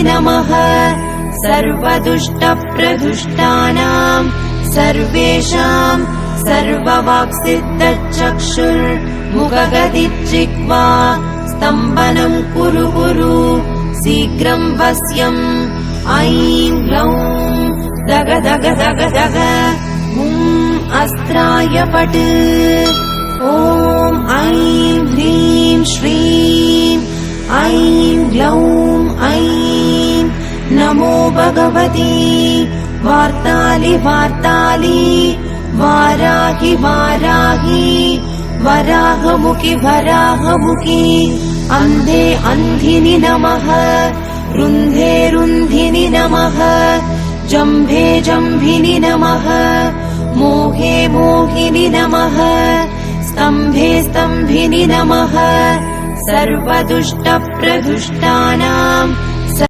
नमः सर्वदुष्टप्रदुष्टानाम् सर्वेषाम् सर्ववाक्सिद्धचक्षुर्मुखगतिर्जिह्वा स्तम्भनम् कुरु कुरु शीघ्रम् वश्यम् ऐं ग्लौं दग दग दग दग अस्त्राय पट् ॐ ऐं ह्रीं श्रीं ऐं ग्लौं ऐं नमो भगवती वार्तालि वार्तालि वाराहि वाराहि वराहमुखि वराहमुखि अन्धे अन्धिनि नमः रुन्धे रुन्धिनि नमः जम्भे जम्भिनि नमः मोहे मोहिनि नमः स्तम्भे स्तम्भिनि नमः सर्वदुष्टप्रदुष्टानाम्